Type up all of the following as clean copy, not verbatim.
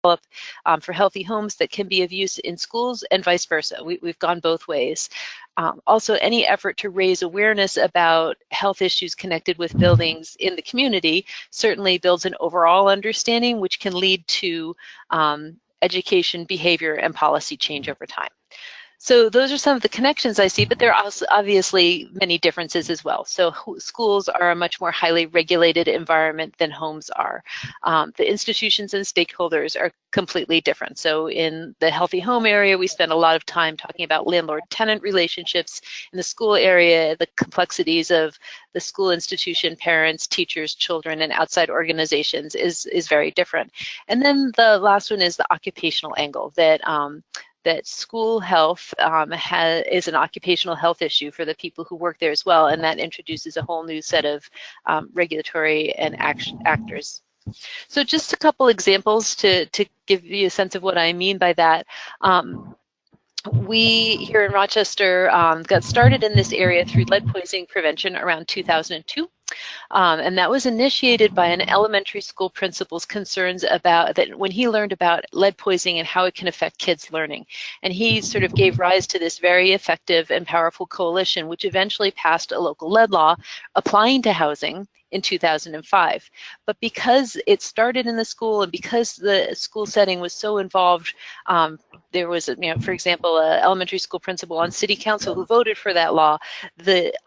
for healthy homes that can be of use in schools and vice versa. We've gone both ways. Also, any effort to raise awareness about health issues connected with buildings in the community certainly builds an overall understanding, which can lead to education, behavior, and policy change over time. So those are some of the connections I see, but there are also obviously many differences as well. So schools are a much more highly regulated environment than homes are. The institutions and stakeholders are completely different. So in the healthy home area, we spend a lot of time talking about landlord-tenant relationships. In the school area, the complexities of the school institution, parents, teachers, children, and outside organizations is very different. And then the last one is the occupational angle, that school health is an occupational health issue for the people who work there as well, and that introduces a whole new set of regulatory and actors. So just a couple examples to give you a sense of what I mean by that. We here in Rochester got started in this area through lead poisoning prevention around 2002. And that was initiated by an elementary school principal's concerns about that when he learned about lead poisoning and how it can affect kids' learning. And he sort of gave rise to this very effective and powerful coalition, which eventually passed a local lead law applying to housing in 2005. But because it started in the school and because the school setting was so involved, there was, for example, an elementary school principal on city council who voted for that law.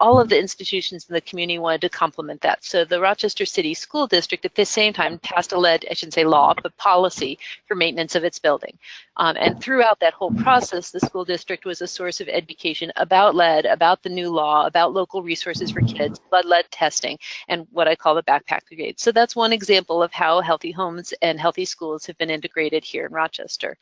All of the institutions in the community wanted to complement that. So the Rochester City School District at the same time passed I shouldn't say law, but policy for maintenance of its building. And throughout that whole process, the school district was a source of education about lead, about the new law, about local resources for kids, lead testing, and what I call the backpack brigade. So that's one example of how healthy homes and healthy schools have been integrated here in Rochester.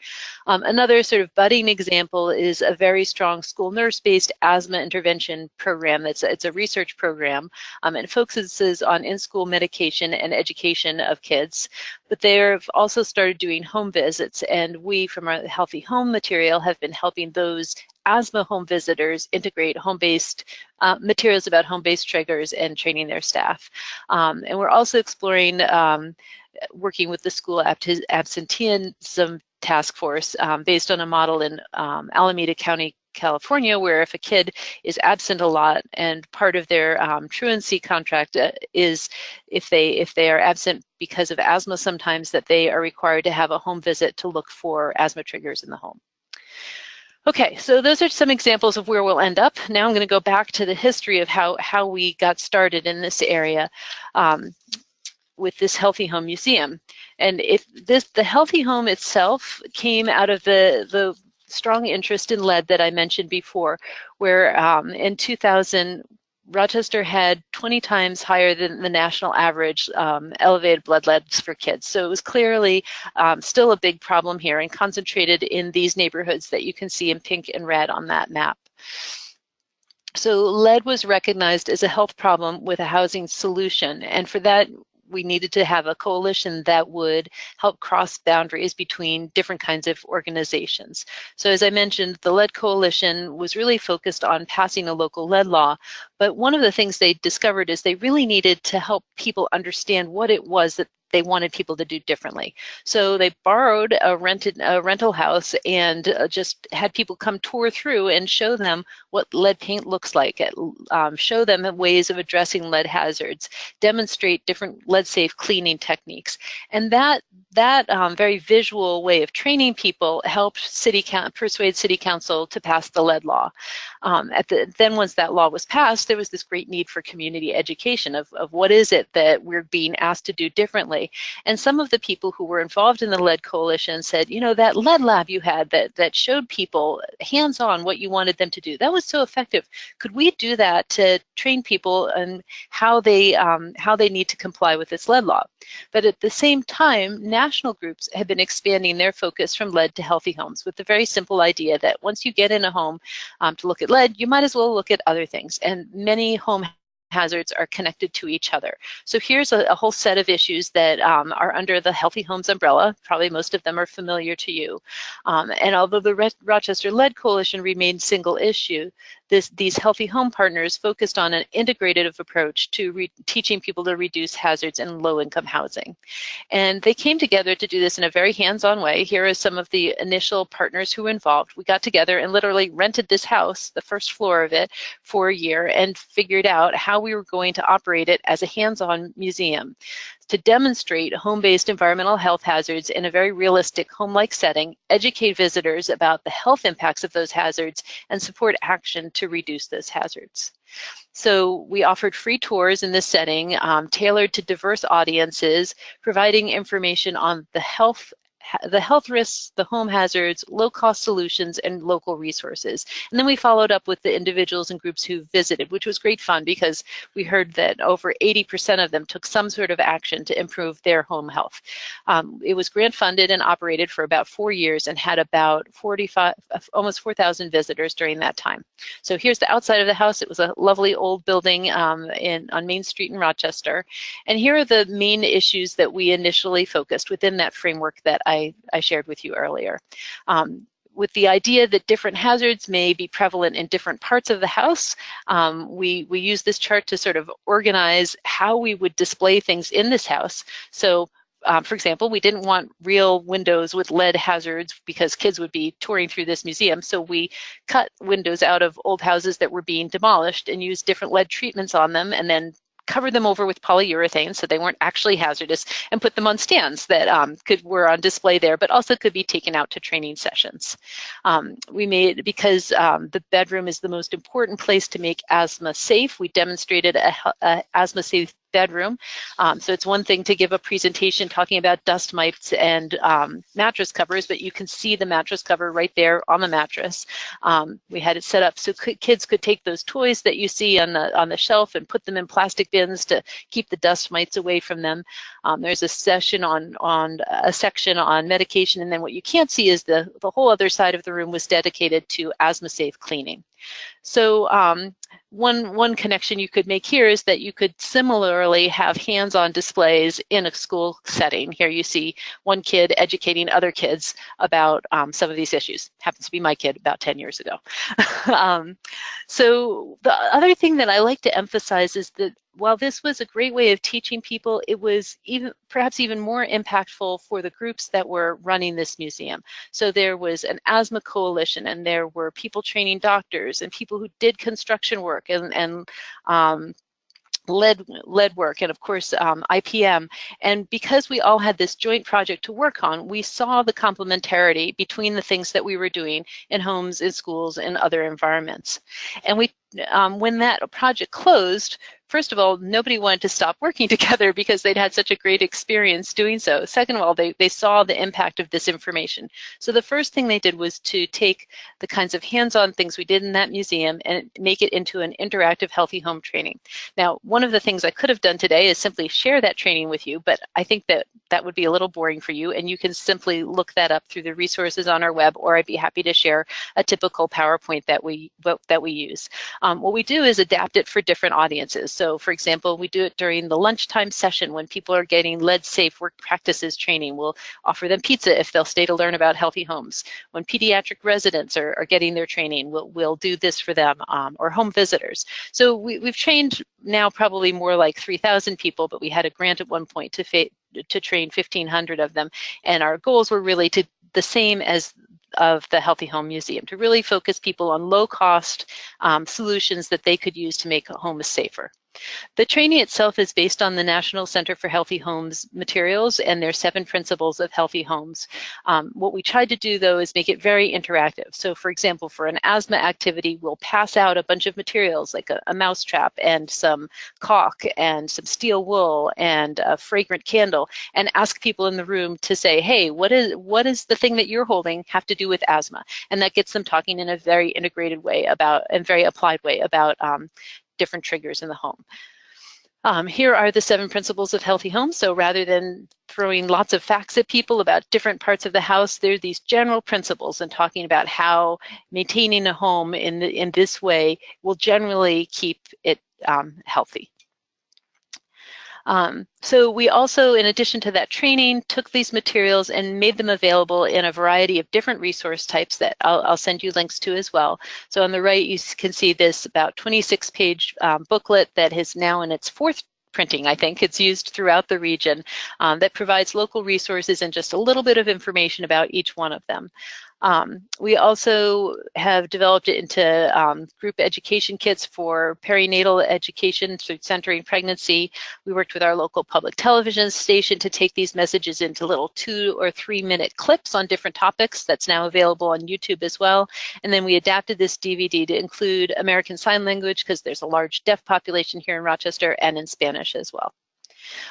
Another sort of budding example is a very strong school nurse-based asthma intervention program. It's a research program, and it focuses on in-school medication and education of kids. But they've also started doing home visits, and we from our Healthy Home material have been helping those asthma home visitors integrate home-based materials about home-based triggers and training their staff. And we're also exploring working with the school absenteeism task force based on a model in Alameda County, California, where if a kid is absent a lot and part of their truancy contract is if they are absent because of asthma sometimes, that they are required to have a home visit to look for asthma triggers in the home. Okay, so those are some examples of where we'll end up. Now I'm going to go back to the history of how we got started in this area with this Healthy Home Museum. And the Healthy Home itself came out of the strong interest in lead that I mentioned before, where in 2000, Rochester had 20 times higher than the national average elevated blood leads for kids. So it was clearly still a big problem here and concentrated in these neighborhoods that you can see in pink and red on that map. So lead was recognized as a health problem with a housing solution, and for that, we needed to have a coalition that would help cross boundaries between different kinds of organizations. So as I mentioned, the Lead Coalition was really focused on passing a local lead law, but one of the things they discovered is they really needed to help people understand what it was that they wanted people to do differently. So they borrowed a rental house and just had people come tour through and show them what lead paint looks like, show them ways of addressing lead hazards, demonstrate different lead-safe cleaning techniques. And that very visual way of training people helped persuade City Council to pass the lead law. Then once that law was passed, there was this great need for community education of what is it that we're being asked to do differently. And some of the people who were involved in the Lead Coalition said, that lead lab you had that showed people hands-on what you wanted them to do, that was so effective. Could we do that to train people on how they need to comply with this lead law? But at the same time, national groups have been expanding their focus from lead to healthy homes with the very simple idea that once you get in a home to look at lead, you might as well look at other things. And many home hazards are connected to each other. So here's a whole set of issues that are under the Healthy Homes umbrella. Probably most of them are familiar to you. And although the Rochester Lead Coalition remained single issue, these Healthy Home partners focused on an integrative approach to teaching people to reduce hazards in low-income housing. And they came together to do this in a very hands-on way. Here are some of the initial partners who were involved. We got together and literally rented this house, the first floor of it, for a year and figured out how we were going to operate it as a hands-on museum to demonstrate home-based environmental health hazards in a very realistic home-like setting, educate visitors about the health impacts of those hazards, and support action to reduce those hazards. So we offered free tours in this setting, tailored to diverse audiences, providing information on the health risks, the home hazards, low-cost solutions, and local resources. And then we followed up with the individuals and groups who visited, which was great fun because we heard that over 80% of them took some sort of action to improve their home health. It was grant funded and operated for about 4 years and had about almost 4,000 visitors during that time. So here's the outside of the house. It was a lovely old building on Main Street in Rochester. And here are the main issues that we initially focused within that framework that I shared with you earlier. With the idea that different hazards may be prevalent in different parts of the house, we use this chart to sort of organize how we would display things in this house. So for example, we didn't want real windows with lead hazards because kids would be touring through this museum. So we cut windows out of old houses that were being demolished and used different lead treatments on them, and then cover them over with polyurethane so they weren't actually hazardous, and put them on stands that were on display there, but also could be taken out to training sessions. Because the bedroom is the most important place to make asthma safe, we demonstrated a asthma safe bedroom. So it's one thing to give a presentation talking about dust mites and mattress covers, but you can see the mattress cover right there on the mattress. We had it set up so kids could take those toys that you see on the shelf and put them in plastic bins to keep the dust mites away from them. There's a section a section on medication, and then what you can't see is the whole other side of the room was dedicated to asthma safe cleaning. So one connection you could make here is that you could similarly have hands-on displays in a school setting. Here you see one kid educating other kids about some of these issues. Happens to be my kid about 10 years ago. So the other thing that I like to emphasize is that while this was a great way of teaching people, it was perhaps even more impactful for the groups that were running this museum. So there was an asthma coalition, and there were people training doctors and people who did construction work and lead work, and of course IPM. And because we all had this joint project to work on, we saw the complementarity between the things that we were doing in homes, in schools, and other environments. And when that project closed, first of all, nobody wanted to stop working together because they'd had such a great experience doing so. Second of all, they saw the impact of this information. So the first thing they did was to take the kinds of hands-on things we did in that museum and make it into an interactive healthy home training. Now, one of the things I could have done today is simply share that training with you, but I think that would be a little boring for you, and you can simply look that up through the resources on our web, or I'd be happy to share a typical PowerPoint that we use. What we do is adapt it for different audiences. So for example, we do it during the lunchtime session when people are getting lead-safe work practices training. We'll offer them pizza if they'll stay to learn about healthy homes. When pediatric residents are getting their training, we'll do this for them, or home visitors. So we've trained now probably more like 3,000 people, but we had a grant at one point to train 1,500 of them. And our goals were really the same as of the Healthy Home Museum, to really focus people on low-cost solutions that they could use to make homes safer. The training itself is based on the National Center for Healthy Homes materials and their 7 principles of healthy homes. What we tried to do, though, is make it very interactive. So, for example, for an asthma activity, we'll pass out a bunch of materials like a mouse trap and some caulk and some steel wool and a fragrant candle, and ask people in the room to say, hey, what is the thing that you're holding have to do with asthma? And that gets them talking in a very integrated way and very applied way about different triggers in the home. Here are the 7 principles of healthy homes. So rather than throwing lots of facts at people about different parts of the house, there are these general principles and talking about how maintaining a home in this way will generally keep it healthy. So we also, in addition to that training, took these materials and made them available in a variety of different resource types that I'll send you links to as well. So on the right, you can see this about 26-page booklet that is now in its 4th printing, I think. It's used throughout the region, that provides local resources and just a little bit of information about each one of them. We also have developed it into group education kits for perinatal education through centering pregnancy. We worked with our local public television station to take these messages into little 2 or 3 minute clips on different topics. That's now available on YouTube as well. And then we adapted this DVD to include American Sign Language because there's a large deaf population here in Rochester, and in Spanish as well.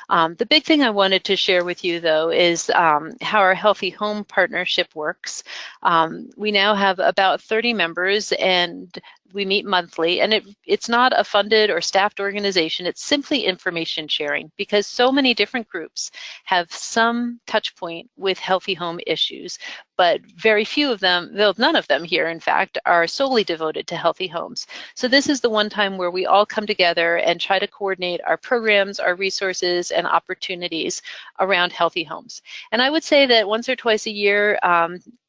The big thing I wanted to share with you, though, is how our Healthy Home Partnership works. We now have about 30 members, and we meet monthly, and it's not a funded or staffed organization. It's simply information sharing, because so many different groups have some touch point with healthy home issues, but very few of them, though none of them here, in fact, are solely devoted to healthy homes. So this is the one time where we all come together and try to coordinate our programs, our resources, and opportunities around healthy homes. And I would say that once or twice a year,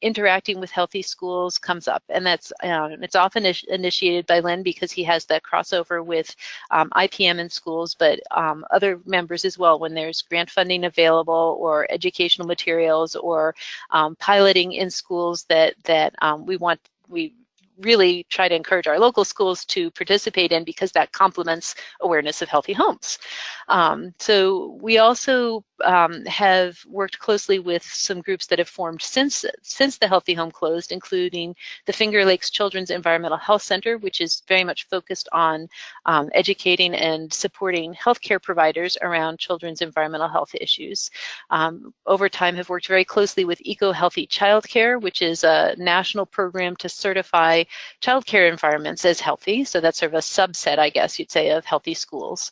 interacting with healthy schools comes up, and that's it's often initiated by Lynn because he has that crossover with IPM in schools, but other members as well when there's grant funding available or educational materials or piloting in schools that we really try to encourage our local schools to participate in, because that complements awareness of healthy homes. So we also have worked closely with some groups that have formed since the Healthy Home closed, including the Finger Lakes Children's Environmental Health Center, which is very much focused on educating and supporting healthcare providers around children's environmental health issues. Over time, have worked very closely with Eco Healthy Childcare, which is a national program to certify childcare environments as healthy. So that's sort of a subset, I guess you'd say, of healthy schools.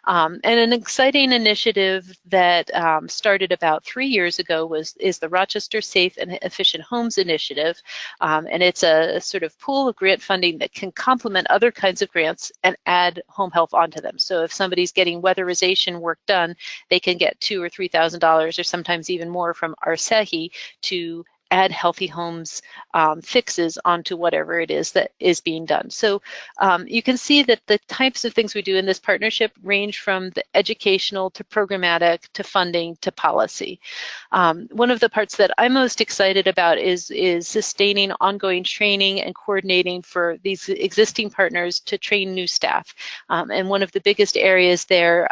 And an exciting initiative that started about 3 years ago is the Rochester Safe and Efficient Homes Initiative. And it's a sort of pool of grant funding that can complement other kinds of grants and add home health onto them. So if somebody's getting weatherization work done, they can get $2,000 or $3,000 or sometimes even more from our SEHI to add healthy homes fixes onto whatever it is that is being done. So you can see that the types of things we do in this partnership range from the educational to programmatic to funding to policy. One of the parts that I'm most excited about is sustaining ongoing training and coordinating for these existing partners to train new staff. And one of the biggest areas there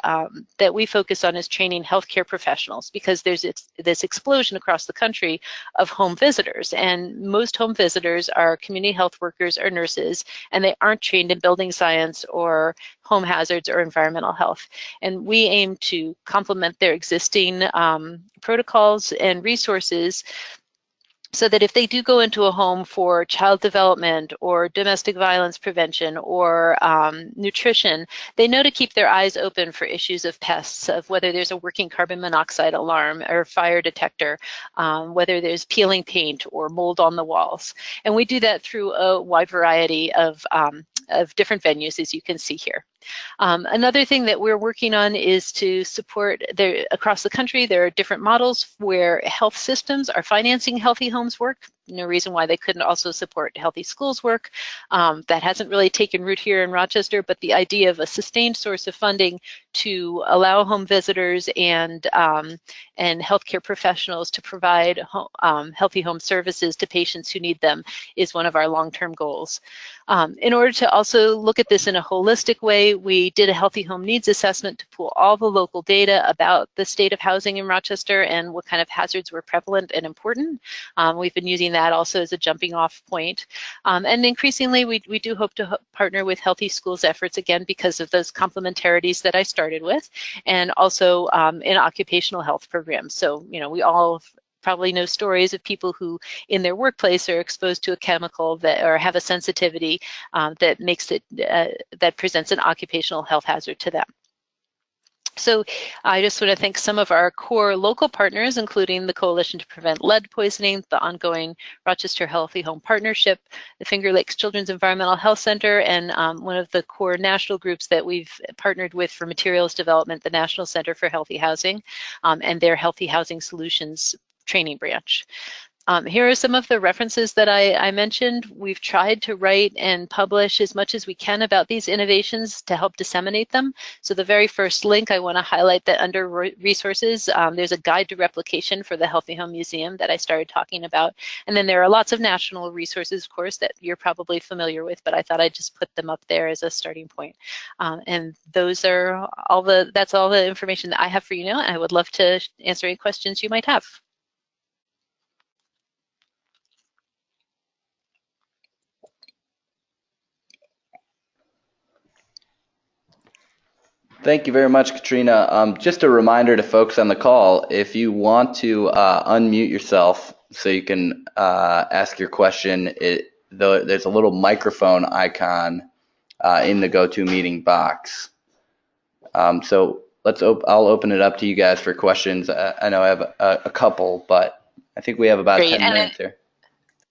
that we focus on is training healthcare professionals, because there's this explosion across the country of home visitors, and most home visitors are community health workers or nurses, and they aren't trained in building science or home hazards or environmental health. And we aim to complement their existing protocols and resources so that if they do go into a home for child development or domestic violence prevention or nutrition, they know to keep their eyes open for issues of pests, of whether there's a working carbon monoxide alarm or fire detector, whether there's peeling paint or mold on the walls. And we do that through a wide variety of different venues, as you can see here. Another thing that we're working on is to support, across the country, there are different models where health systems are financing healthy homes work. No reason why they couldn't also support healthy schools work. That hasn't really taken root here in Rochester, but the idea of a sustained source of funding to allow home visitors and healthcare professionals to provide healthy home services to patients who need them is one of our long-term goals. In order to also look at this in a holistic way, we did a healthy home needs assessment to pool all the local data about the state of housing in Rochester and what kind of hazards were prevalent and important. We've been using that also as a jumping off point. And increasingly, we do hope to partner with Healthy Schools efforts, again, because of those complementarities that I started with, and also in occupational health programs. So, we all probably know stories of people who in their workplace are exposed to a chemical that, or have a sensitivity that makes it, that presents an occupational health hazard to them. So I just want to thank some of our core local partners, including the Coalition to Prevent Lead Poisoning, the ongoing Rochester Healthy Home Partnership, the Finger Lakes Children's Environmental Health Center, and one of the core national groups that we've partnered with for materials development, the National Center for Healthy Housing, and their Healthy Housing Solutions training branch. Here are some of the references that I mentioned. We've tried to write and publish as much as we can about these innovations to help disseminate them. So the very first link, I want to highlight that under resources, there's a guide to replication for the Healthy Home Museum that I started talking about. And then there are lots of national resources, of course, that you're probably familiar with, but I thought I'd just put them up there as a starting point. And those are that's all the information that I have for you now. And I would love to answer any questions you might have. Thank you very much, Katrina. Just a reminder to folks on the call, if you want to unmute yourself so you can ask your question, there's a little microphone icon in the GoToMeeting box. So I'll open it up to you guys for questions. I know I have a couple, but I think we have about 10 minutes here.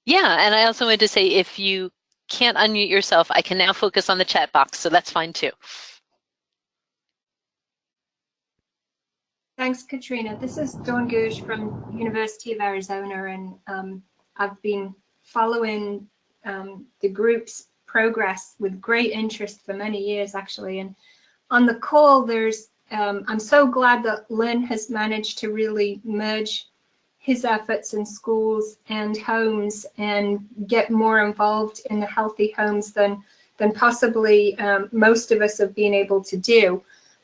Yeah, and I also wanted to say, if you can't unmute yourself, I can now focus on the chat box, so that's fine too. Thanks, Katrina. This is Dawn Gouge from University of Arizona, and I've been following the group's progress with great interest for many years, actually. And on the call, I'm so glad that Lynn has managed to really merge his efforts in schools and homes and get more involved in the healthy homes than possibly most of us have been able to do.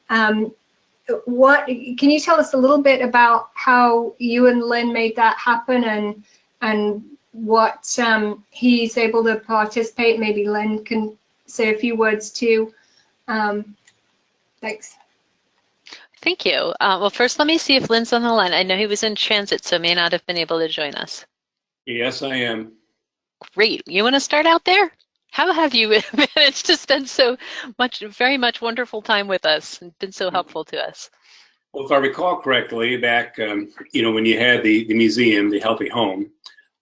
Can you tell us a little bit about how you and Lynn made that happen, and what he's able to participate? Maybe Lynn can say a few words too. Thanks. Thank you. Well, first, let me see if Lynn's on the line. I know he was in transit, so may not have been able to join us. Yes, I am. Great. You want to start out there? How have you managed to spend so much, very much wonderful time with us and been so helpful to us? Well, if I recall correctly, back when you had the museum, the Healthy Home,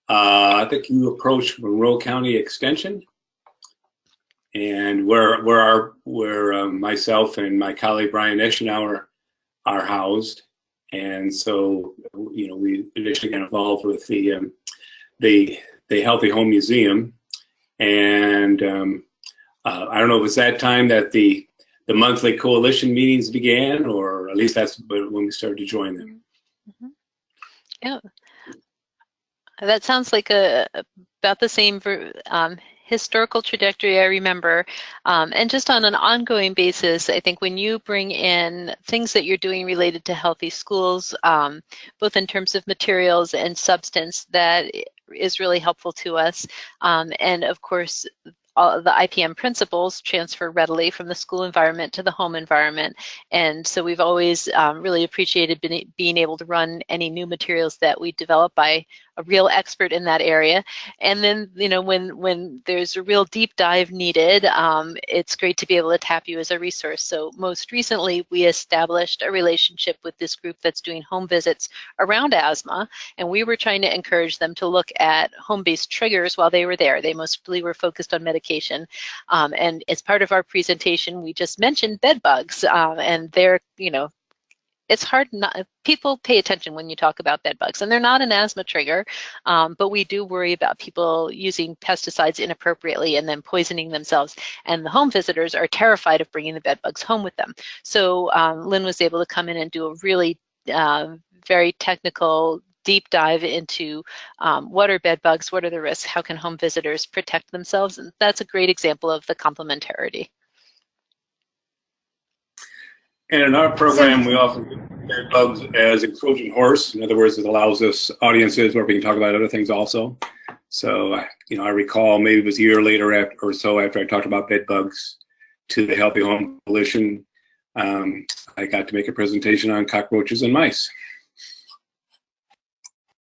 I think you approached Monroe County Extension, and where myself and my colleague Brian Eschenauer are housed, and so we initially got involved with the Healthy Home Museum. And I don't know if it was that time that the monthly coalition meetings began, or at least that's when we started to join them. Mm-hmm. Yeah, that sounds like about the same historical trajectory I remember. And just on an ongoing basis, I think when you bring in things that you're doing related to healthy schools, both in terms of materials and substance, that is really helpful to us. And of course, all the IPM principles transfer readily from the school environment to the home environment. And so we've always really appreciated being able to run any new materials that we develop by a real expert in that area. And then, when there's a real deep dive needed, it's great to be able to tap you as a resource. So most recently, we established a relationship with this group that's doing home visits around asthma. And we were trying to encourage them to look at home-based triggers while they were there. They mostly were focused on medication. And as part of our presentation, we just mentioned bed bugs. And they're, it's hard not, people pay attention when you talk about bed bugs, and they're not an asthma trigger, but we do worry about people using pesticides inappropriately and then poisoning themselves, and the home visitors are terrified of bringing the bed bugs home with them. So Lynn was able to come in and do a really very technical deep dive into what are bed bugs, what are the risks, how can home visitors protect themselves, and that's a great example of the complementarity. And in our program, we often use bed bugs as a Trojan horse. In other words, it allows us audiences where we can talk about other things also. So, I recall maybe it was a year later after I talked about bed bugs to the Healthy Home Coalition, I got to make a presentation on cockroaches and mice.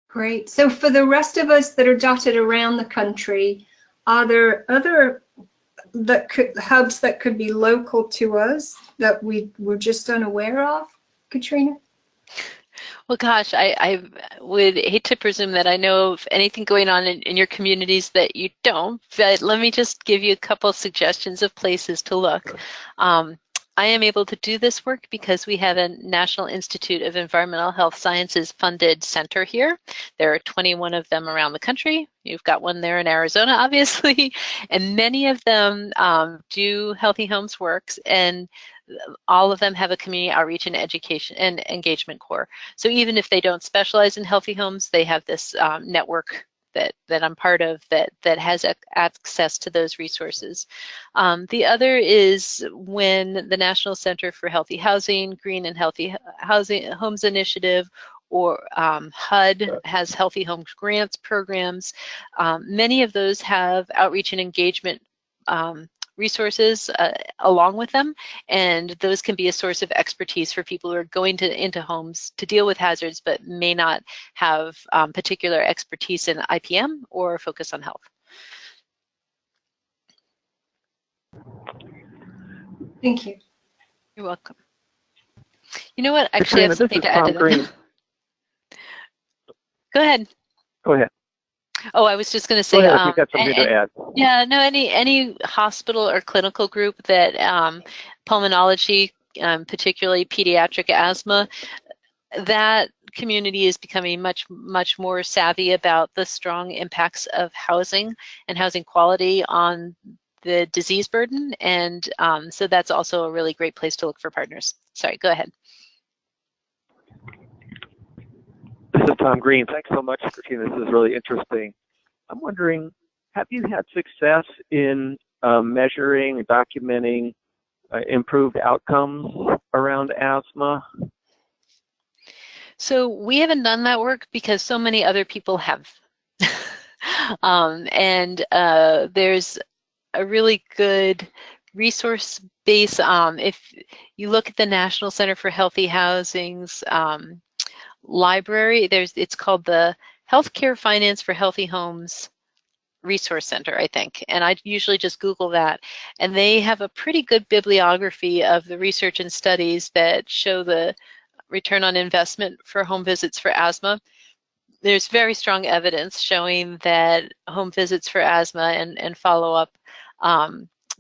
Great. So for the rest of us that are dotted around the country, are there other hubs that could be local to us that we were just unaware of, Katrina? Well, gosh, I would hate to presume that I know of anything going on in your communities that you don't, but let me just give you a couple suggestions of places to look. I am able to do this work because we have a National Institute of Environmental Health Sciences funded center here. There are 21 of them around the country. You've got one there in Arizona, obviously, and many of them do Healthy Homes works, and all of them have a community outreach and education and engagement core. So even if they don't specialize in healthy homes, they have this network that I'm part of that has access to those resources. The other is when the National Center for Healthy Housing, Green and Healthy Housing Homes Initiative, or HUD has Healthy Homes Grants programs. Many of those have outreach and engagement resources along with them, and those can be a source of expertise for people who are going into homes to deal with hazards but may not have particular expertise in IPM or focus on health. Thank you. You're welcome. You know what? Actually, Katrina, I have something to add to that. Go ahead. Go ahead. Oh, I was just going to say, go ahead if you've got something to add. Yeah, no, any hospital or clinical group that pulmonology, particularly pediatric asthma, that community is becoming much more savvy about the strong impacts of housing and housing quality on the disease burden, and so that's also a really great place to look for partners. Sorry, go ahead. This is Tom Green. Thanks so much, Katrina. This is really interesting. I'm wondering, have you had success in measuring, documenting improved outcomes around asthma? So we haven't done that work because so many other people have. There's a really good resource base. If you look at the National Center for Healthy Housing's library, it's called the Healthcare Finance for Healthy Homes Resource Center, I think, and I usually just Google that, and they have a pretty good bibliography of the research and studies that show the return on investment for home visits for asthma. There's very strong evidence showing that home visits for asthma and follow-up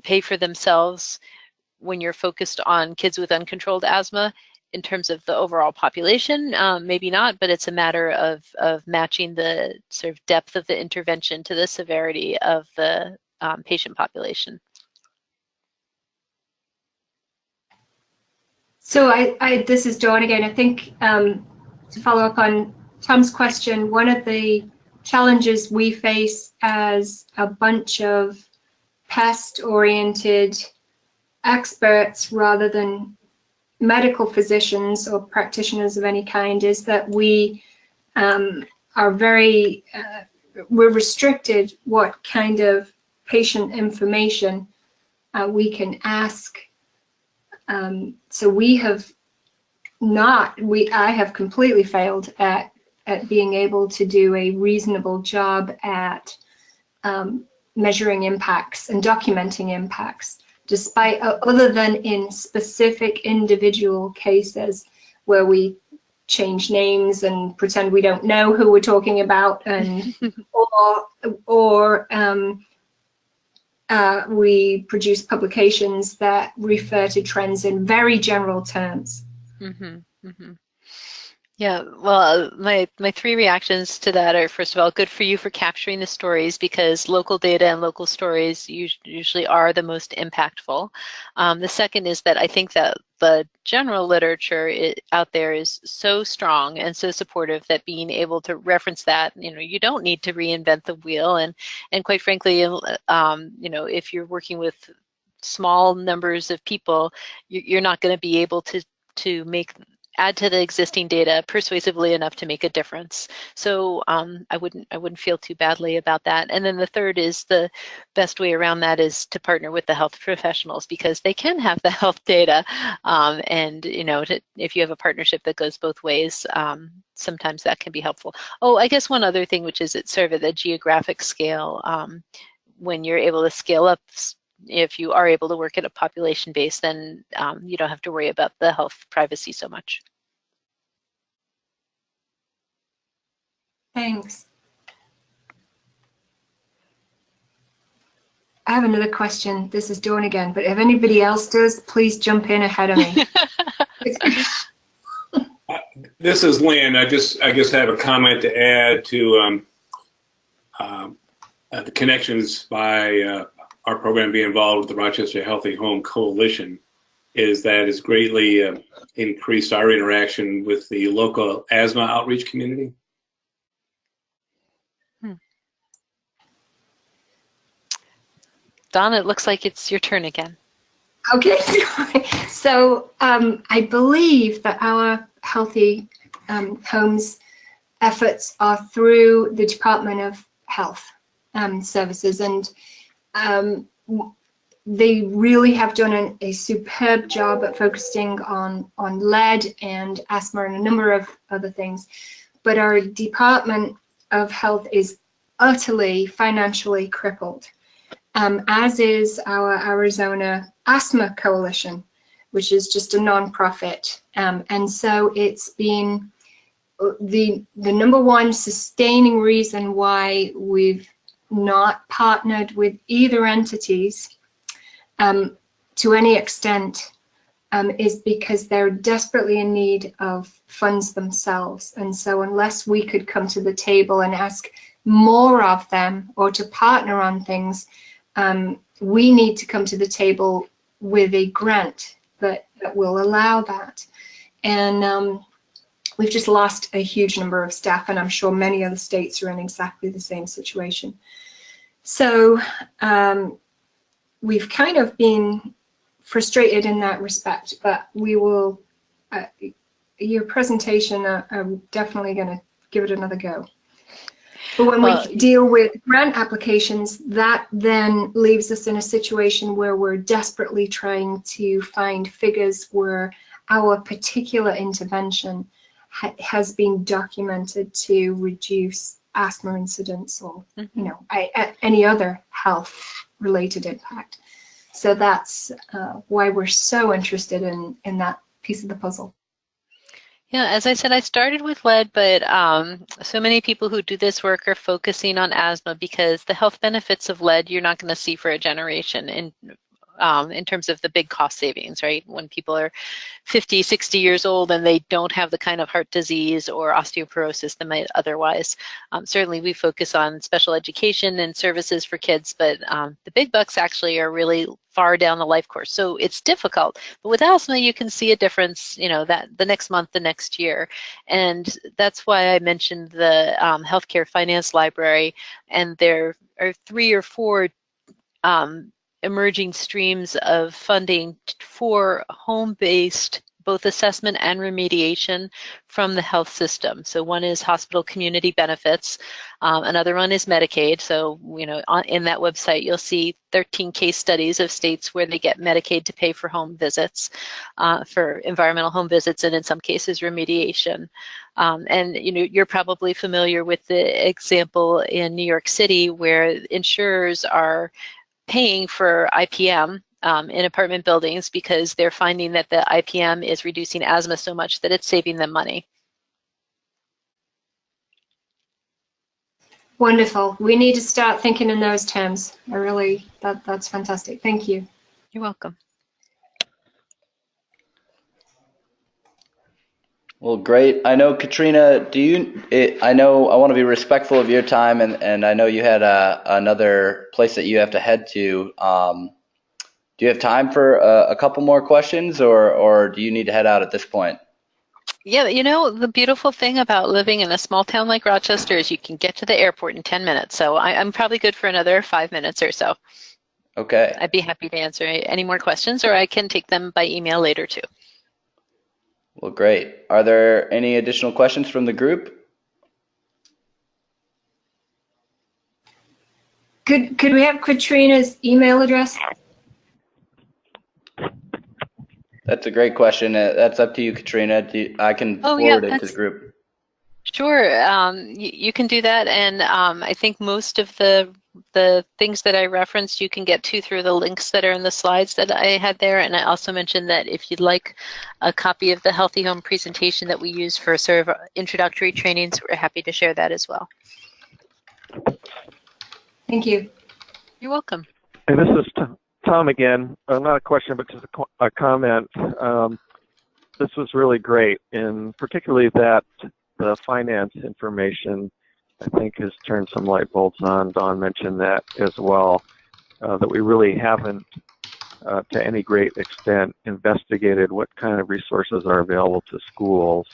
pay for themselves when you're focused on kids with uncontrolled asthma. In terms of the overall population, maybe not, but it's a matter of matching the sort of depth of the intervention to the severity of the patient population. So this is Dawn again. I think to follow up on Tom's question, one of the challenges we face as a bunch of pest-oriented experts rather than medical physicians or practitioners of any kind is that we are very, we're restricted what kind of patient information we can ask. So we have not, I have completely failed at being able to do a reasonable job at measuring impacts and documenting impacts, despite, other than in specific individual cases where we change names and pretend we don't know who we're talking about, and or we produce publications that refer to trends in very general terms. Mm-hmm, mm-hmm. Yeah, well, my three reactions to that are, first of all, good for you for capturing the stories, because local data and local stories usually are the most impactful. The second is that I think that the general literature out there is so strong and so supportive that being able to reference that, you don't need to reinvent the wheel, and quite frankly, if you're working with small numbers of people, you're not going to be able to add to the existing data persuasively enough to make a difference. So I wouldn't feel too badly about that. And then the third is, the best way around that is to partner with the health professionals, because they can have the health data. If you have a partnership that goes both ways, sometimes that can be helpful. Oh, I guess one other thing, which is it's sort of at the geographic scale, when you're able to scale up if you are able to work at a population base, then you don't have to worry about the health privacy so much. Thanks. I have another question. This is Dawn again, but if anybody else does, please jump in ahead of me. This is Lynn. I guess have a comment to add to the connections by our program being involved with the Rochester Healthy Home Coalition is that it's greatly increased our interaction with the local asthma outreach community. Don, it looks like it's your turn again. Okay, so I believe that our Healthy Homes efforts are through the Department of Health Services, and they really have done a superb job at focusing on lead and asthma and a number of other things. But our Department of Health is utterly financially crippled. As is our Arizona Asthma Coalition, which is just a non-profit. And so it's been the number one sustaining reason why we've not partnered with either entities to any extent is because they're desperately in need of funds themselves. And so unless we could come to the table and ask more of them or to partner on things, we need to come to the table with a grant that will allow that. And we've just lost a huge number of staff, and I'm sure many other states are in exactly the same situation. So we've kind of been frustrated in that respect, but we will, your presentation, I'm definitely going to give it another go. But when we deal with grant applications, that then leaves us in a situation where we're desperately trying to find figures where our particular intervention has been documented to reduce asthma incidence or you know, any other health-related impact. So that's why we're so interested in that piece of the puzzle. Yeah, as I said, I started with lead, but so many people who do this work are focusing on asthma because the health benefits of lead you're not going to see for a generation in terms of the big cost savings, right? When people are 50, 60 years old and they don't have the kind of heart disease or osteoporosis that might otherwise. Certainly we focus on special education and services for kids, but the big bucks actually are really far down the life course. So it's difficult, but with asthma you can see a difference, you know, that the next month, the next year. And that's why I mentioned the Healthcare Finance Library, and there are 3 or 4 emerging streams of funding for home-based both assessment and remediation from the health system. So one is hospital community benefits, another one is Medicaid. So, you know, in that website you'll see 13 case studies of states where they get Medicaid to pay for home visits, for environmental home visits, and in some cases remediation. And you know, you're probably familiar with the example in New York City where insurers are paying for IPM in apartment buildings because they're finding that the IPM is reducing asthma so much that it's saving them money. Wonderful. We need to start thinking in those terms. I really, that's fantastic. Thank you. You're welcome. Well, great. I know, Katrina, I know I want to be respectful of your time, and I know you had another place that you have to head to. Do you have time for a couple more questions, or do you need to head out at this point? Yeah, you know, the beautiful thing about living in a small town like Rochester is you can get to the airport in 10 minutes. So I'm probably good for another 5 minutes or so. Okay. I'd be happy to answer any more questions, or I can take them by email later too. Well, great. Are there any additional questions from the group? Could we have Katrina's email address? That's a great question. That's up to you, Katrina. I can forward it to the group. Sure, you can do that, and I think most of the the things that I referenced you can get to through the links that are in the slides that I had there. And I also mentioned that if you'd like a copy of the Healthy Home presentation that we use for sort of introductory trainings, we're happy to share that as well. Thank you. You're welcome. And this is Tom again. Not a question, but just a comment. This was really great, and particularly that the finance information, I think, has turned some light bulbs on. Dawn mentioned that as well, that we really haven't, to any great extent, investigated what kind of resources are available to schools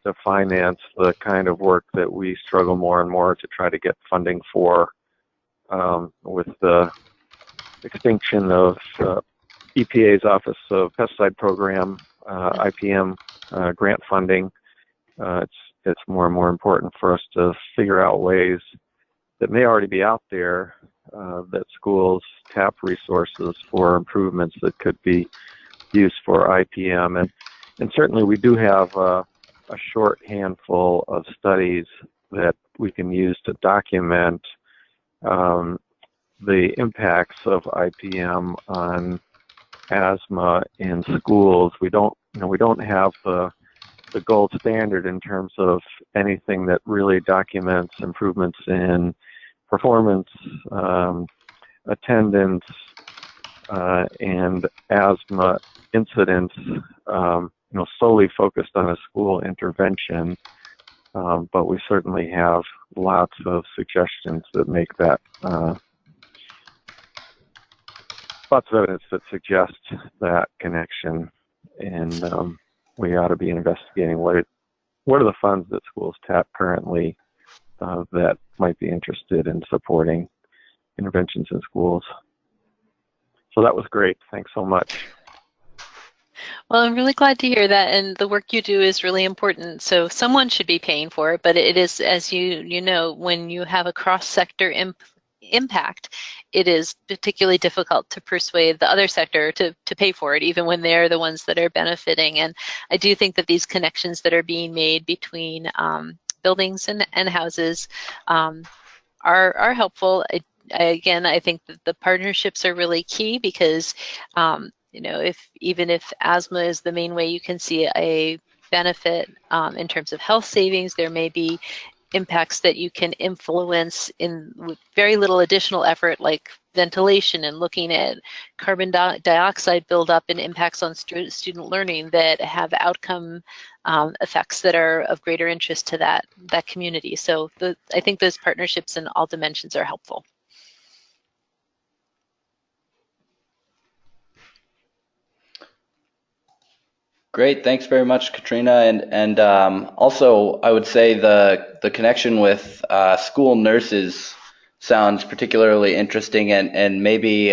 to finance the kind of work that we struggle more and more to try to get funding for, with the extinction of EPA's Office of Pesticide Program, IPM grant funding. It's more and more important for us to figure out ways that may already be out there that schools tap resources for improvements that could be used for IPM. And certainly we do have a short handful of studies that we can use to document the impacts of IPM on asthma in schools. We don't have the gold standard in terms of anything that really documents improvements in performance, attendance, and asthma incidents, solely focused on a school intervention. But we certainly have lots of suggestions that make that, lots of evidence that suggests that connection. And we ought to be investigating what are the funds that schools tap currently that might be interested in supporting interventions in schools. So that was great. Thanks so much. Well, I'm really glad to hear that, and the work you do is really important. So someone should be paying for it, but it is, as you know, when you have a cross-sector impact, it is particularly difficult to persuade the other sector to pay for it, even when they're the ones that are benefiting. And I do think that these connections that are being made between buildings and houses are helpful. Again, I think that the partnerships are really key because even if asthma is the main way you can see a benefit in terms of health savings, there may be impacts that you can influence with very little additional effort, like ventilation and looking at carbon dioxide buildup and impacts on student learning that have outcome effects that are of greater interest to that community. So I think those partnerships in all dimensions are helpful. Great, thanks very much, Katrina. And also, I would say the connection with school nurses sounds particularly interesting, and maybe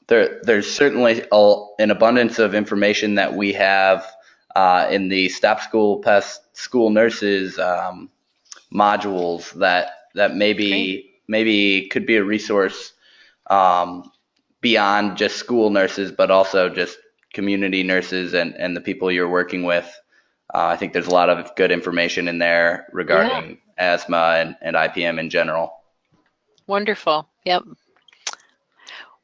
there's certainly an abundance of information that we have in the Stop School Pest School Nurses modules that maybe could be a resource beyond just school nurses, but also just community nurses and the people you're working with. I think there's a lot of good information in there regarding asthma and IPM in general. Wonderful. Yep.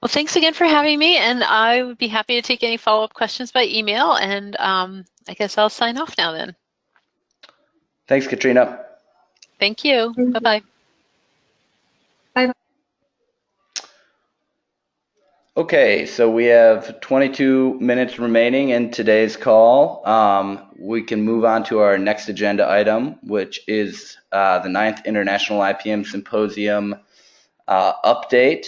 Well, thanks again for having me, and I would be happy to take any follow-up questions by email, and I guess I'll sign off now then. Thanks, Katrina. Thank you. Bye-bye. Bye-bye. Okay, so we have 22 minutes remaining in today's call. We can move on to our next agenda item, which is the 9th International IPM Symposium update.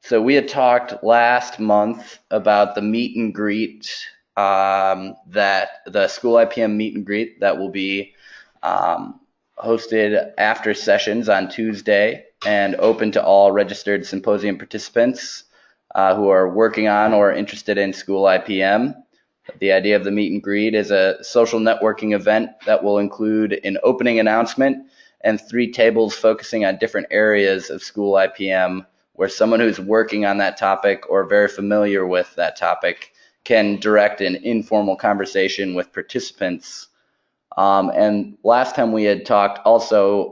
So we had talked last month about the meet and greet, that the school IPM meet and greet that will be hosted after sessions on Tuesday and open to all registered symposium participants who are working on or interested in school IPM. The idea of the meet and greet is a social networking event that will include an opening announcement and 3 tables focusing on different areas of school IPM, where someone who's working on that topic or very familiar with that topic can direct an informal conversation with participants And last time we had talked also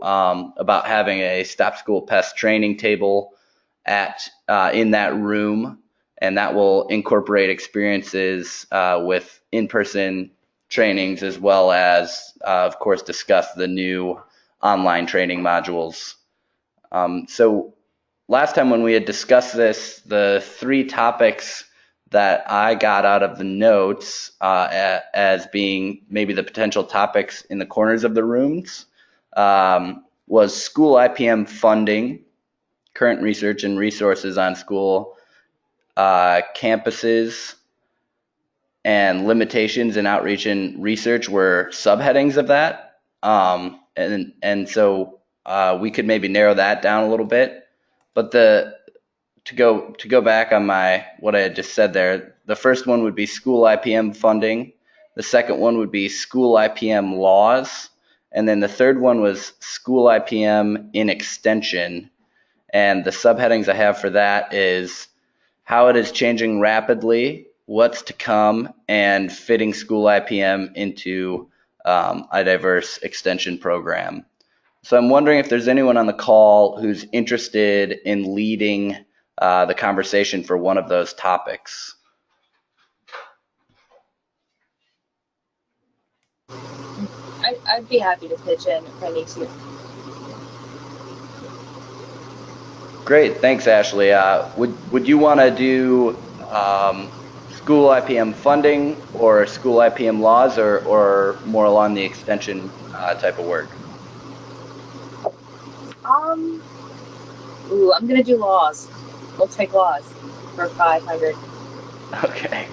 about having a Stop School Pest training table in that room, and that will incorporate experiences with in-person trainings, as well as, of course, discuss the new online training modules. So last time when we had discussed this, the three topics that I got out of the notes as being maybe the potential topics in the corners of the rooms was school IPM funding, current research and resources on school campuses, and limitations in outreach and research were subheadings of that. And so we could maybe narrow that down a little bit. But to go back on what I had just said there, the first one would be school IPM funding. The second one would be school IPM laws. And then the third one was school IPM in extension. And the subheadings I have for that is how it is changing rapidly, what's to come, and fitting school IPM into a diverse extension program. So I'm wondering if there's anyone on the call who's interested in leading the conversation for one of those topics. I'd be happy to pitch in if I need to. Great, thanks, Ashley. Would you want to do school IPM funding or school IPM laws, or more along the extension type of work? I'm gonna do laws. We'll take laws for 500. Okay.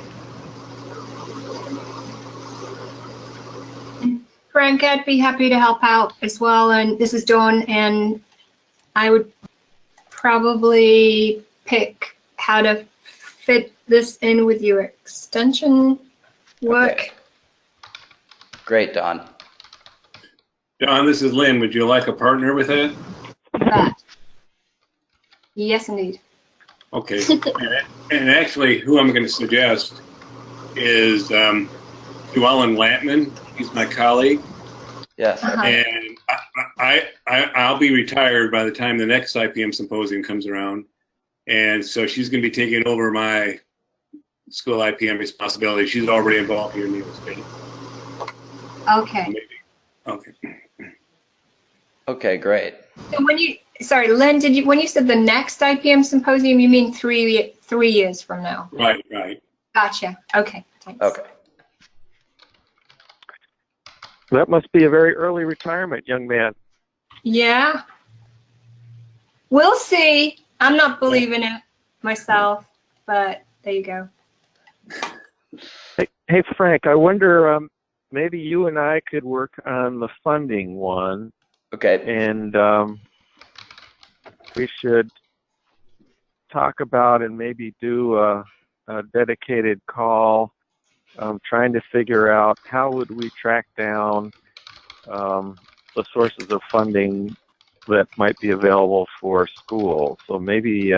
Frank, I'd be happy to help out as well. And this is Dawn, and I would probably pick how to fit this in with your extension work. Okay. Great, Dawn. Don, this is Lynn. Would you like a partner with that? That. Yes, indeed. Okay. And actually, who I'm going to suggest is Llewellyn Lampman. He's my colleague. Yes. And I'll be retired by the time the next IPM symposium comes around. And so she's going to be taking over my school IPM responsibility. She's already involved here in New York State. Okay. Maybe. Okay. Okay, great. So Lynn, when you said the next IPM symposium, you mean 3 years from now? Right. Gotcha. Okay, thanks. Okay. That must be a very early retirement, young man. Yeah. We'll see. I'm not believing it myself, but there you go. Hey Frank, I wonder, maybe you and I could work on the funding one. Okay. And we should talk about and maybe do a dedicated call, trying to figure out how would we track down the sources of funding that might be available for school. So maybe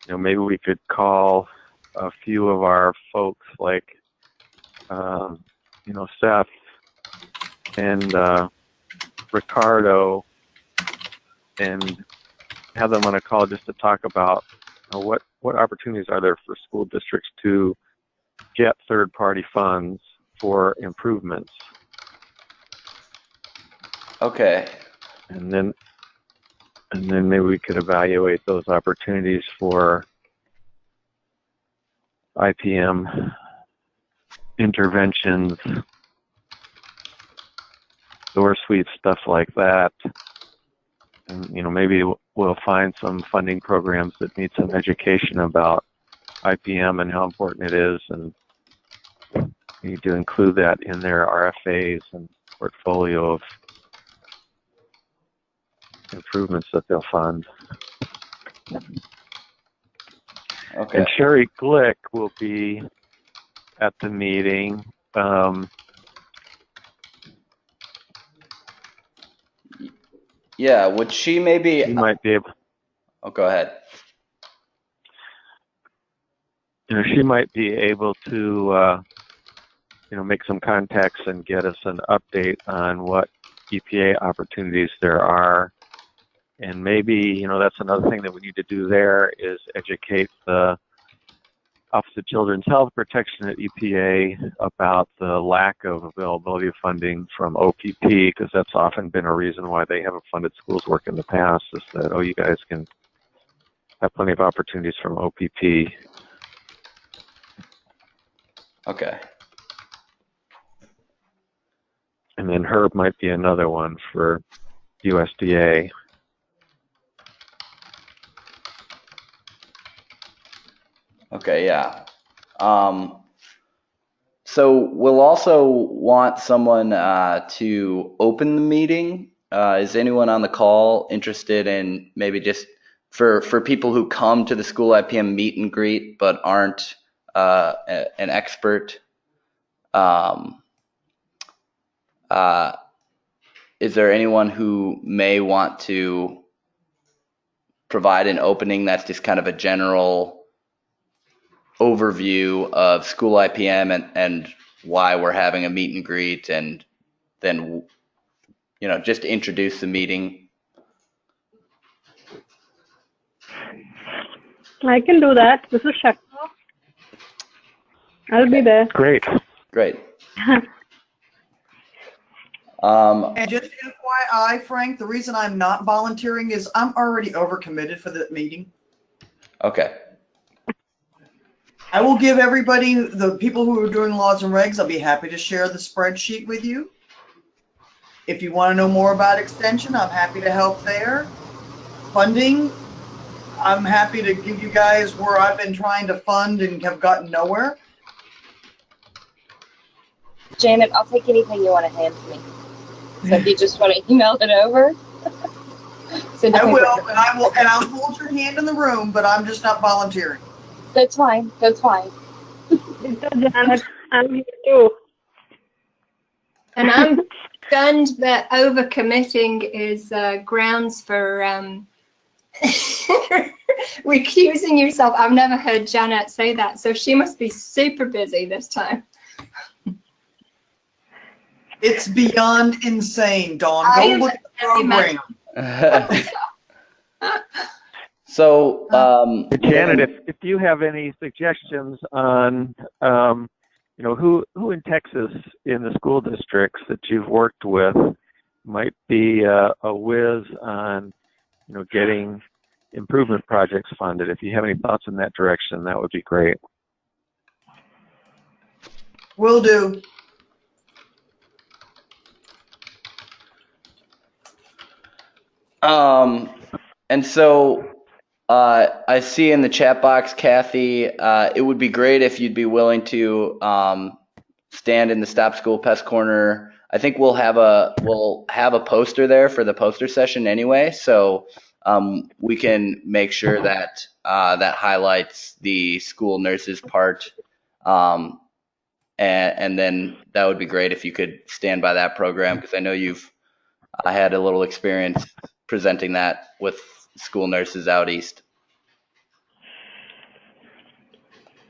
maybe we could call a few of our folks like Seth and Ricardo, and have them on a call just to talk about what opportunities are there for school districts to get third-party funds for improvements. Okay. And then maybe we could evaluate those opportunities for IPM interventions, door sweeps, stuff like that. And maybe we'll find some funding programs that need some education about IPM and how important it is, and we need to include that in their RFAs and portfolio of improvements that they'll fund. Okay. And Sherry Glick will be at the meeting. Yeah, would she maybe? She might be able. Oh, go ahead. She might be able to make some contacts and get us an update on what EPA opportunities there are. And maybe, that's another thing that we need to do there is educate the Office of Children's Health Protection at EPA about the lack of availability of funding from OPP, because that's often been a reason why they haven't funded schools work in the past, is that, you guys can have plenty of opportunities from OPP. Okay. And then Herb might be another one for USDA. Okay, yeah. So we'll also want someone to open the meeting. Is anyone on the call interested in maybe just for people who come to the school IPM meet and greet but aren't an expert? Is there anyone who may want to provide an opening that's just kind of a general overview of school IPM and why we're having a meet and greet, and then, just introduce the meeting? I can do that. This is Shakti. I'll be there. Great. And just FYI, Frank, the reason I'm not volunteering is I'm already overcommitted for the meeting. Okay. I will give everybody, the people who are doing laws and regs, I'll be happy to share the spreadsheet with you. If you want to know more about extension, I'm happy to help there. Funding, I'm happy to give you guys where I've been trying to fund and have gotten nowhere. Janet, I'll take anything you want to hand to me. So if you just want to email it over. I will, and I'll hold your hand in the room, but I'm just not volunteering. That's fine. Janet, I'm here too. And I'm stunned that overcommitting is grounds for recusing yourself. I've never heard Janet say that, so she must be super busy this time. It's beyond insane, Dawn. Go look at the program. So, Janet, if you have any suggestions on, who in Texas in the school districts that you've worked with might be a whiz on, getting improvement projects funded. If you have any thoughts in that direction, that would be great. Will do. And so I see in the chat box, Kathy, it would be great if you'd be willing to stand in the Stop School Pest Corner. I think we'll have a poster there for the poster session anyway, so we can make sure that that highlights the school nurses part, and then that would be great if you could stand by that program, because I know you've had a little experience presenting that with school nurses out east.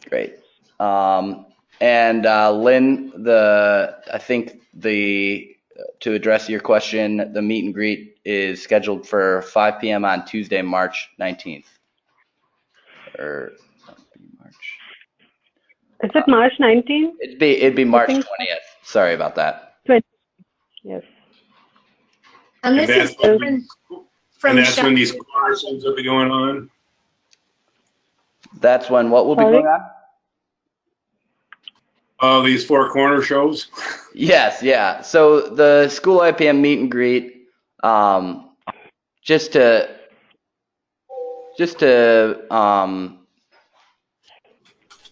Great. And Lynn, I think to address your question, the meet and greet is scheduled for 5 p.m. on Tuesday, March 19th. Or March. Is it March 19th? It'd be March 20th. Sorry about that. 20th. Yes. And this is different from and that's when these corrections will be going on? That's when what will be going on? These four corner shows? Yes, yeah. So the school IPM meet and greet, just to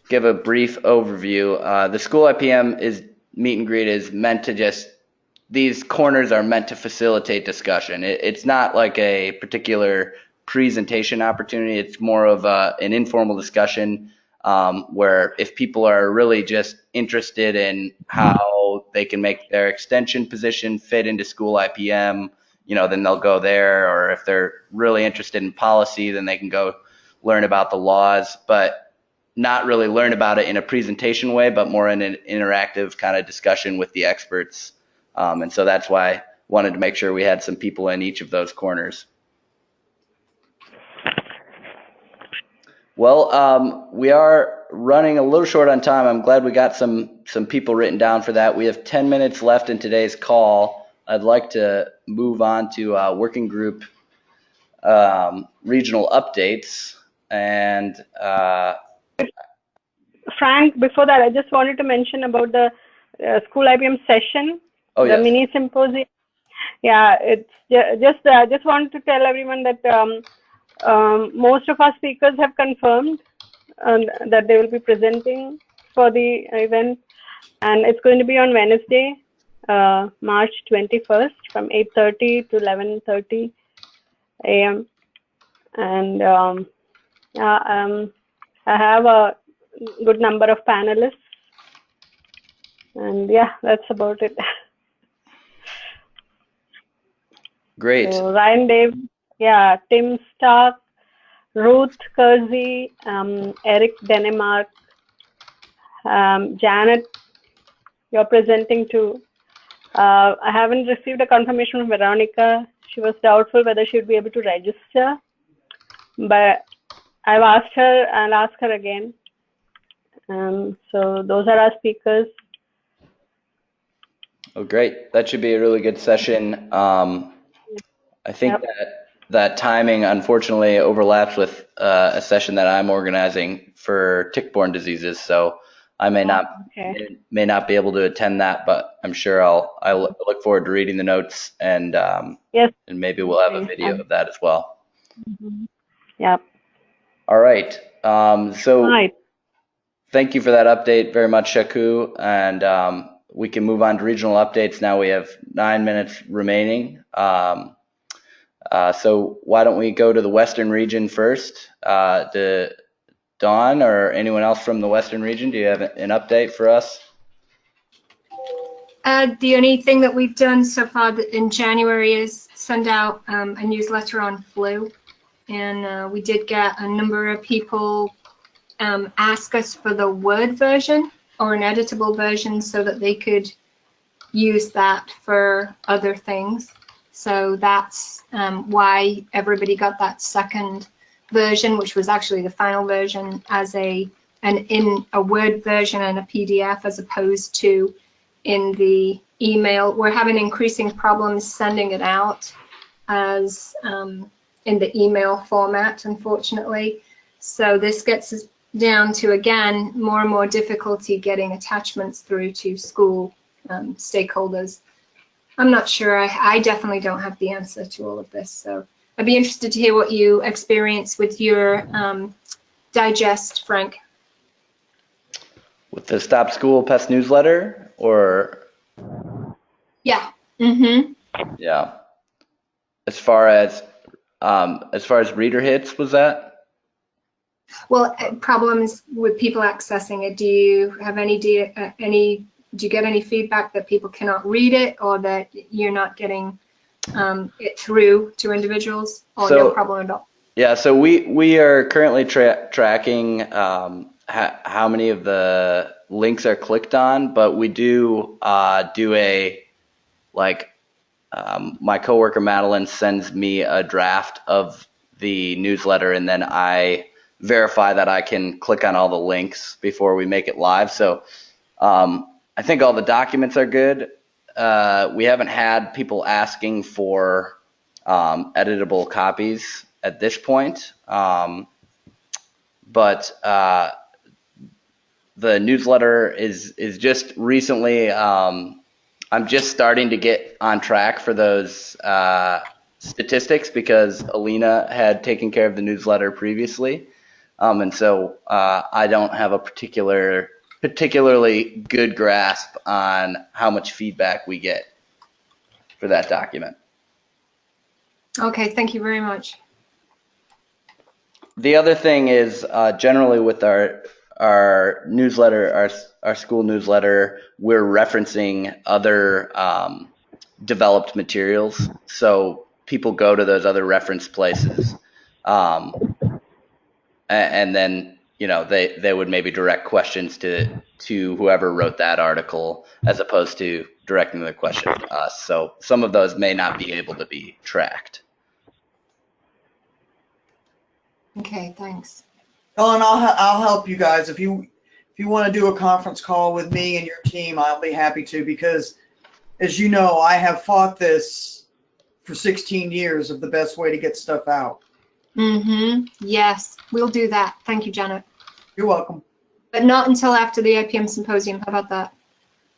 give a brief overview, the school IPM meet and greet is meant to these corners are meant to facilitate discussion. It's not like a particular presentation opportunity. It's more of an informal discussion where if people are really just interested in how they can make their extension position fit into school IPM, then they'll go there. Or if they're really interested in policy, then they can go learn about the laws. But not really learn about it in a presentation way, but more in an interactive kind of discussion with the experts. And so that's why I wanted to make sure we had some people in each of those corners. Well, we are running a little short on time. I'm glad we got some people written down for that. We have 10 minutes left in today's call. I'd like to move on to working group regional updates. And Frank, before that, I just wanted to mention about the school IPM session, the yes. mini symposium. Yeah, it's just wanted to tell everyone that most of our speakers have confirmed that they will be presenting for the event, and it's going to be on Wednesday, March 21st, from 8:30 to 11:30 a.m. And I have a good number of panelists, and yeah, that's about it. Great. So Ryan, Dave, yeah, Tim Stark, Ruth Kersey, Eric Denemark, Janet, you're presenting too. I haven't received a confirmation from Veronica. She was doubtful whether she would be able to register, but I've asked her, and I'll ask her again. So those are our speakers. Oh, great. That should be a really good session. I think that timing, unfortunately, overlaps with a session that I'm organizing for tick-borne diseases. So I may not be able to attend that, but I'm sure I look forward to reading the notes, and yes, and maybe we'll have a video of that as well. Yeah. All right. So Right. thank you for that update very much, Shaku. And we can move on to regional updates now. We have 9 minutes remaining. So why don't we go to the Western region first? Dawn or anyone else from the Western region, do you have an update for us? The only thing that we've done so far in January is send out a newsletter on flu. And we did get a number of people ask us for the Word version or an editable version so that they could use that for other things. So that's why everybody got that second version, which was actually the final version, as in a Word version and a PDF, as opposed to in the email. We're having increasing problems sending it out as in the email format, unfortunately. So this gets us down to, again, more and more difficulty getting attachments through to school stakeholders. I'm not sure. I definitely don't have the answer to all of this. So I'd be interested to hear what you experience with your digest, Frank. With the Stop School Pest newsletter, or? Yeah. Mm-hmm. Yeah. As far as reader hits, was that? Well, problems with people accessing it. Do you have do you get any feedback that people cannot read it, or that you're not getting it through to individuals, or no problem at all? Yeah, so we are currently tracking how many of the links are clicked on, but we do my coworker Madeline sends me a draft of the newsletter, and then I verify that I can click on all the links before we make it live. So I think all the documents are good. We haven't had people asking for editable copies at this point, but the newsletter is just recently. I'm just starting to get on track for those statistics because Alina had taken care of the newsletter previously, and so I don't have a particularly good grasp on how much feedback we get for that document. Okay, thank you very much. The other thing is generally with our newsletter, our school newsletter, we're referencing other developed materials. So people go to those other reference places. And then they would maybe direct questions to whoever wrote that article as opposed to directing the question to us. So some of those may not be able to be tracked. Okay, thanks. Oh, and I'll help you guys if you want to do a conference call with me and your team. I'll be happy to, because as you know, I have fought this for 16 years of the best way to get stuff out. Yes, we'll do that. Thank you, Janet. You're welcome. But not until after the IPM symposium. How about that?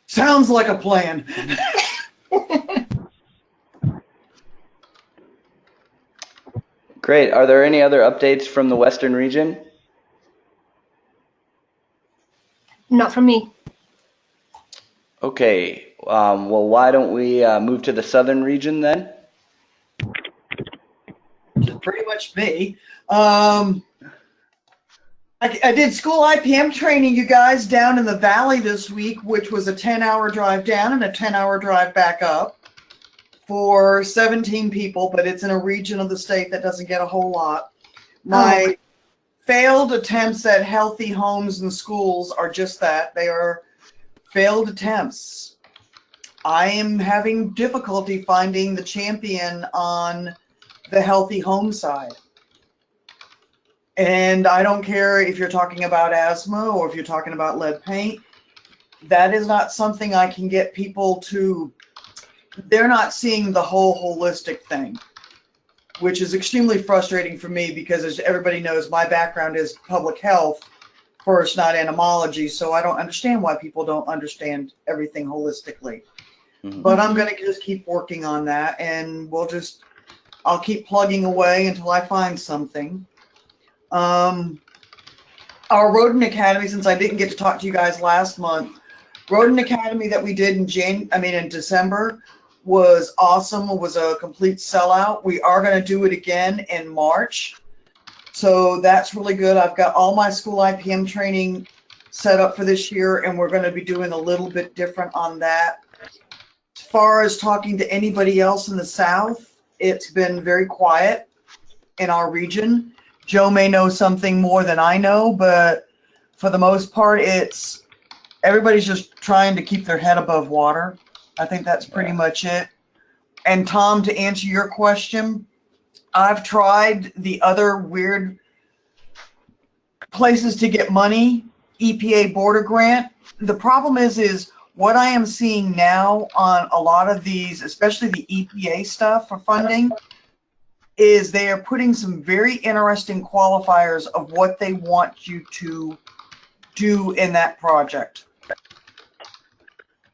Sounds like a plan. Great. Are there any other updates from the Western region? Not from me. Okay. Well, why don't we move to the Southern region then? Which is pretty much me. I did school IPM training, you guys, down in the valley this week, which was a 10-hour drive down and a 10-hour drive back up for 17 people, but it's in a region of the state that doesn't get a whole lot. My failed attempts at healthy homes and schools are just that. They are failed attempts. I am having difficulty finding the champion on the healthy home side. And I don't care if you're talking about asthma or if you're talking about lead paint. That is not something I can get people to. They're not seeing the whole holistic thing, which is extremely frustrating for me because, as everybody knows, my background is public health first, not entomology. So I don't understand why people don't understand everything holistically. But I'm going to just keep working on that, and I'll keep plugging away until I find something. Our Rodent Academy, since I didn't get to talk to you guys last month, Rodent Academy that we did in December was awesome. It was a complete sellout. We are going to do it again in March. So that's really good. I've got all my school IPM training set up for this year, and we're going to be doing a little bit different on that. As far as talking to anybody else in the South, it's been very quiet in our region. Joe may know something more than I know, but for the most part, everybody's just trying to keep their head above water. I think that's pretty much it. And Tom, to answer your question, I've tried the other weird places to get money, EPA border grant. The problem is what I am seeing now on a lot of these, especially the EPA stuff for funding, is they are putting some very interesting qualifiers of what they want you to do in that project.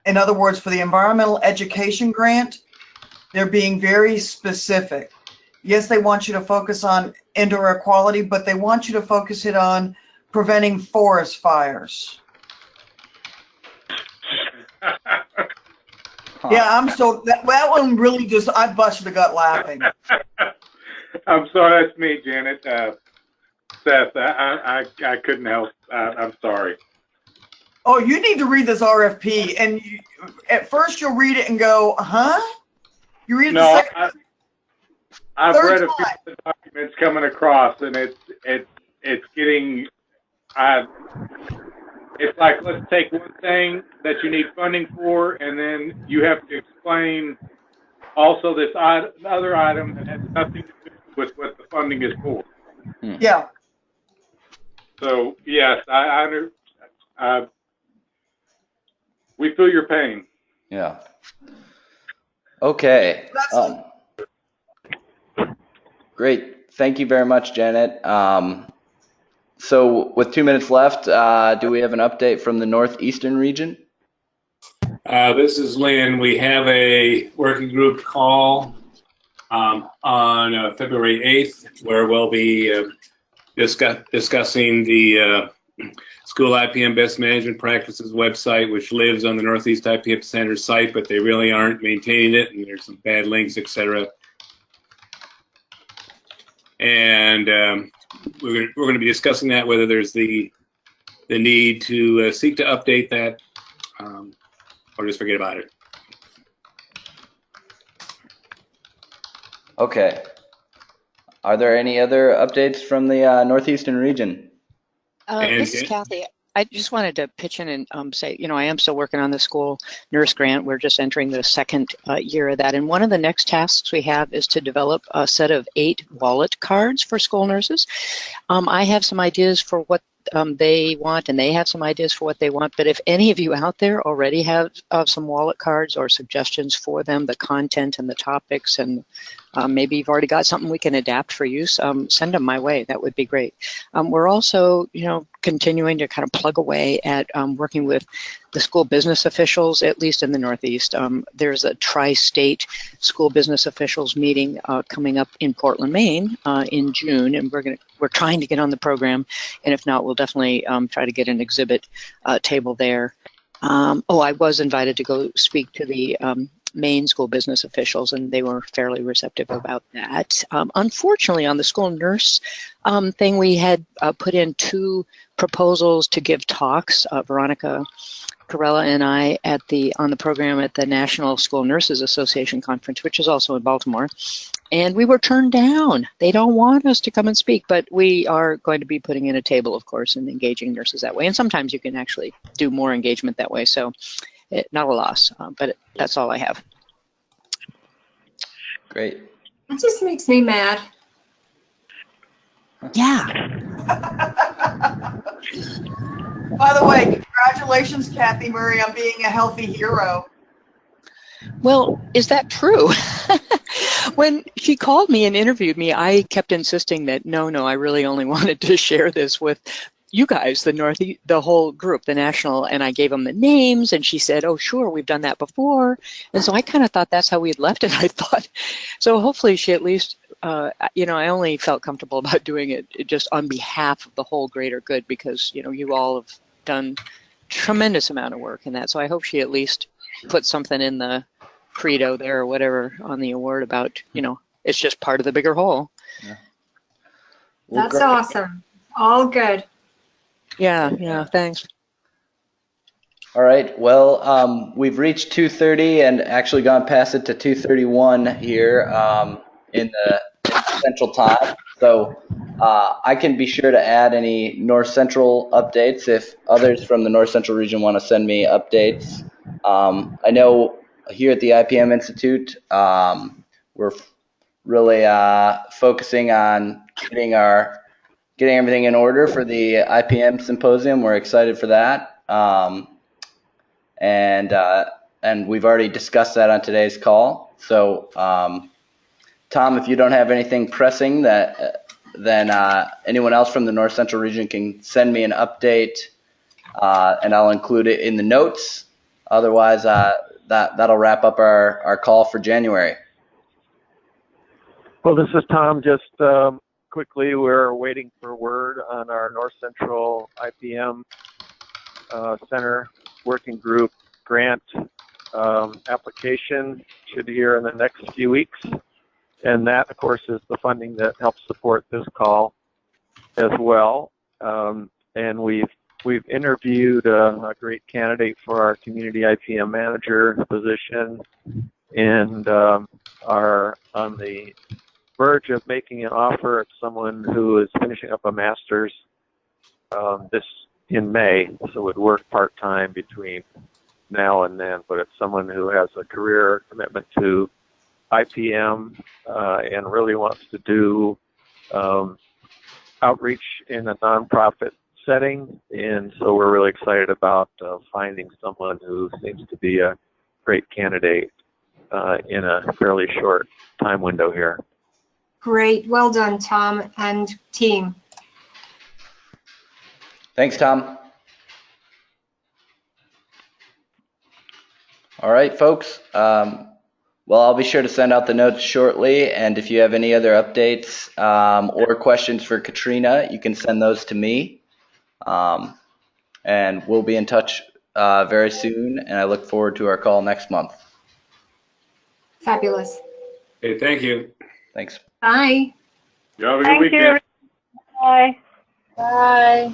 In other words, for the environmental education grant, they're being very specific. Yes, they want you to focus on indoor air quality, but they want you to focus it on preventing forest fires. Yeah, that one really just, I busted a gut laughing. I'm sorry, that's me, Janet. Seth, I couldn't help. I'm sorry. Oh, you need to read this RFP, and at first you'll read it and go, huh? You read it the second I've read a few of the documents coming across, and it's getting. It's like, let's take one thing that you need funding for, and then you have to explain also this other item that has nothing to do with what the funding is for. Yeah. So yes, we feel your pain. Yeah. Okay. Great. Thank you very much, Janet. So with 2 minutes left, do we have an update from the Northeastern region? This is Lynn. We have a working group call on February 8th where we'll be discussing the School IPM Best Management Practices website, which lives on the Northeast IPM Center site, but they really aren't maintaining it, and there's some bad links, etc. And we're going to be discussing that, whether there's the need to seek to update that or just forget about it. Okay. Are there any other updates from the Northeastern region? And This is Kathy. I just wanted to pitch in and say, I am still working on the school nurse grant. We're just entering the second year of that. And one of the next tasks we have is to develop a set of 8 wallet cards for school nurses. I have some ideas for what they want, and they have some ideas for what they want. But if any of you out there already have some wallet cards or suggestions for them, the content and the topics, and maybe you've already got something we can adapt for use, send them my way. That would be great. We're also, continuing to kind of plug away at working with the school business officials, at least in the Northeast. There's a tri-state school business officials meeting coming up in Portland, Maine in June, and we're trying to get on the program, and if not, we'll definitely try to get an exhibit table there. I was invited to go speak to the Maine school business officials, and they were fairly receptive about that. Unfortunately, on the school nurse thing, we had put in 2 proposals to give talks. Veronica Corella and I on the program at the National School Nurses Association conference, which is also in Baltimore, and we were turned down. They don't want us to come and speak, but we are going to be putting in a table, of course, and engaging nurses that way. And sometimes you can actually do more engagement that way. So not a loss, but that's all I have. Great. It just makes me mad. Yeah. By the way, congratulations, Kathy Murray, on being a healthy hero. Well, is that true? When she called me and interviewed me, I kept insisting that no, I really only wanted to share this with you guys, the whole group, the national, and I gave them the names, and she said, oh, sure, we've done that before. And so I kind of thought that's how we had left it, I thought. So hopefully she at least, I only felt comfortable about doing it just on behalf of the whole greater good, because, you all have done tremendous amount of work in that. So I hope she at least put something in the credo there or whatever on the award about, it's just part of the bigger whole. Yeah. Well, That's great. awesome. All good. Yeah, thanks. All right. Well, we've reached 2:30 and actually gone past it to 2:31 here in the Central Time. So I can be sure to add any North Central updates if others from the North Central region want to send me updates. I know here at the IPM Institute, we're really focusing on getting everything in order for the IPM symposium. We're excited for that. And we've already discussed that on today's call. So, Tom, if you don't have anything pressing, then anyone else from the North Central region can send me an update, and I'll include it in the notes. Otherwise, that'll wrap up our call for January. Well, this is Tom. Just quickly, we're waiting for word on our North Central IPM Center Working Group grant application. Should hear in the next few weeks. And that, of course, is the funding that helps support this call as well. And we've interviewed a great candidate for our community IPM manager position, and are on the verge of making an offer of someone who is finishing up a master's in May, so would work part-time between now and then, but it's someone who has a career commitment to IPM and really wants to do outreach in a nonprofit setting, and so we're really excited about finding someone who seems to be a great candidate in a fairly short time window here. Great. Well done, Tom and team. Thanks, Tom. All right, folks. Well, I'll be sure to send out the notes shortly, and if you have any other updates or questions for Katrina, you can send those to me. And we'll be in touch very soon, and I look forward to our call next month. Fabulous. Okay, thank you. Thanks. Bye. You have a good Thank weekend. you. Bye. Bye.